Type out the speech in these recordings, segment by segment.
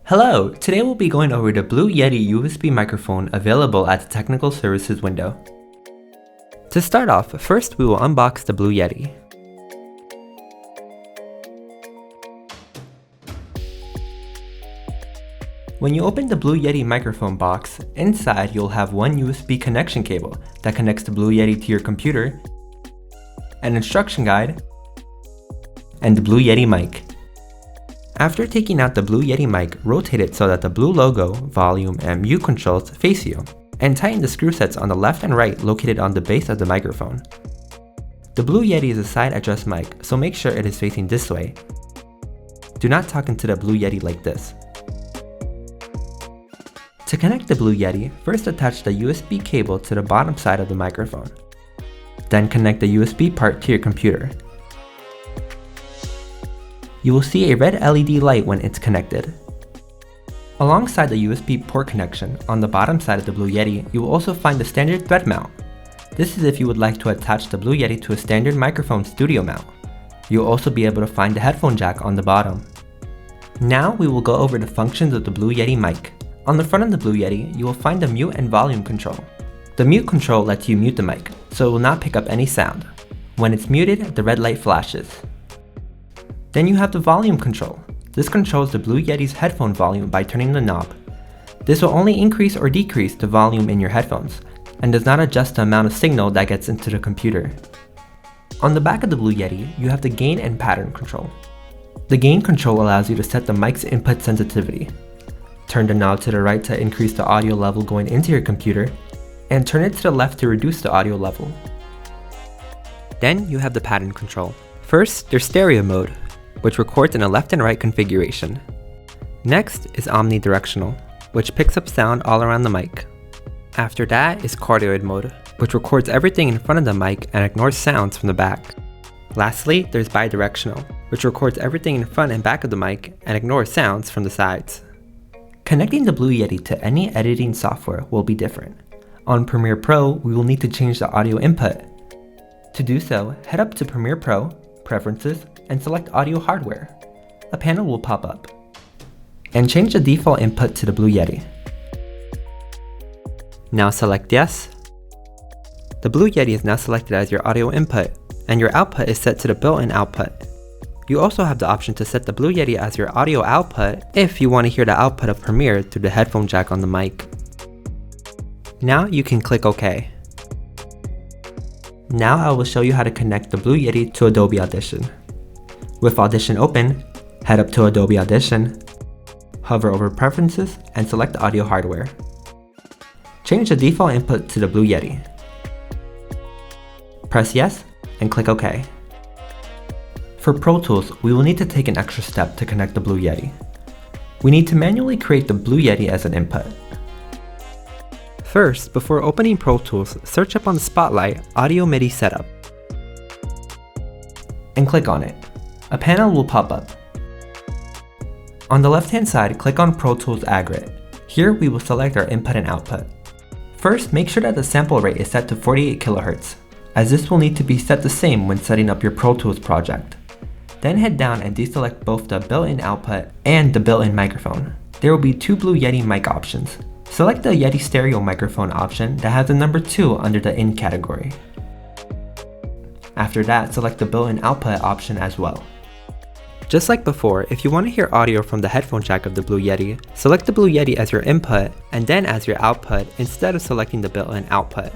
Hello! Today we'll be going over the Blue Yeti USB microphone available at the Technical Services window. To start off, first we will unbox the Blue Yeti. When you open the Blue Yeti microphone box, inside you'll have one USB connection cable that connects the Blue Yeti to your computer, an instruction guide, and the Blue Yeti mic. After taking out the Blue Yeti mic, rotate it so that the blue logo, volume, and mute controls face you, and tighten the screw sets on the left and right located on the base of the microphone. The Blue Yeti is a side adjust mic, so make sure it is facing this way. Do not talk into the Blue Yeti like this. To connect the Blue Yeti, first attach the USB cable to the bottom side of the microphone. Then connect the USB part to your computer. You will see a red LED light when it's connected. Alongside the USB port connection, on the bottom side of the Blue Yeti, you will also find the standard thread mount. This is if you would like to attach the Blue Yeti to a standard microphone studio mount. You will also be able to find the headphone jack on the bottom. Now we will go over the functions of the Blue Yeti mic. On the front of the Blue Yeti, you will find the mute and volume control. The mute control lets you mute the mic, so it will not pick up any sound. When it's muted, the red light flashes. Then you have the volume control. This controls the Blue Yeti's headphone volume by turning the knob. This will only increase or decrease the volume in your headphones, and does not adjust the amount of signal that gets into the computer. On the back of the Blue Yeti, you have the gain and pattern control. The gain control allows you to set the mic's input sensitivity. Turn the knob to the right to increase the audio level going into your computer, and turn it to the left to reduce the audio level. Then you have the pattern control. First, there's stereo mode, which records in a left and right configuration. Next is omnidirectional, which picks up sound all around the mic. After that is cardioid mode, which records everything in front of the mic and ignores sounds from the back. Lastly, there's bidirectional, which records everything in front and back of the mic and ignores sounds from the sides. Connecting the Blue Yeti to any editing software will be different. On Premiere Pro, we will need to change the audio input. To do so, head up to Premiere Pro, Preferences, and select Audio Hardware. A panel will pop up. And change the default input to the Blue Yeti. Now select Yes. The Blue Yeti is now selected as your audio input, and your output is set to the built-in output. You also have the option to set the Blue Yeti as your audio output if you want to hear the output of Premiere through the headphone jack on the mic. Now you can click OK. Now I will show you how to connect the Blue Yeti to Adobe Audition. With Audition open, head up to Adobe Audition, hover over Preferences, and select Audio Hardware. Change the default input to the Blue Yeti. Press Yes, and click OK. For Pro Tools, we will need to take an extra step to connect the Blue Yeti. We need to manually create the Blue Yeti as an input. First, before opening Pro Tools, search up on the Spotlight Audio MIDI Setup and click on it. A panel will pop up. On the left-hand side, click on Pro Tools Aggregate. Here we will select our input and output. First, make sure that the sample rate is set to 48 kHz, as this will need to be set the same when setting up your Pro Tools project. Then head down and deselect both the built-in output and the built-in microphone. There will be two Blue Yeti mic options. Select the Yeti stereo microphone option that has the number 2 under the In category. After that, select the built-in output option as well. Just like before, if you want to hear audio from the headphone jack of the Blue Yeti, select the Blue Yeti as your input and then as your output instead of selecting the built-in output.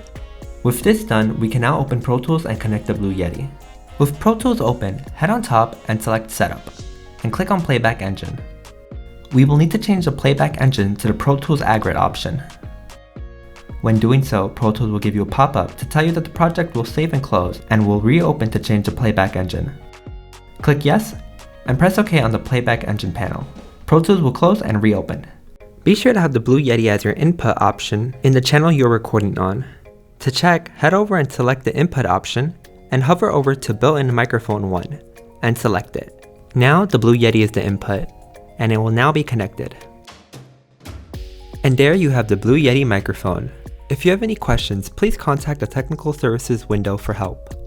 With this done, we can now open Pro Tools and connect the Blue Yeti. With Pro Tools open, head on top and select Setup, and click on Playback Engine. We will need to change the Playback Engine to the Pro Tools Aggregate option. When doing so, Pro Tools will give you a pop-up to tell you that the project will save and close and will reopen to change the Playback Engine. Click Yes, and press OK on the Playback Engine panel. Pro Tools will close and reopen. Be sure to have the Blue Yeti as your input option in the channel you're recording on. To check, head over and select the input option and hover over to Built-in Microphone 1 and select it. Now the Blue Yeti is the input, and it will now be connected. And there you have the Blue Yeti microphone. If you have any questions, please contact the Technical Services window for help.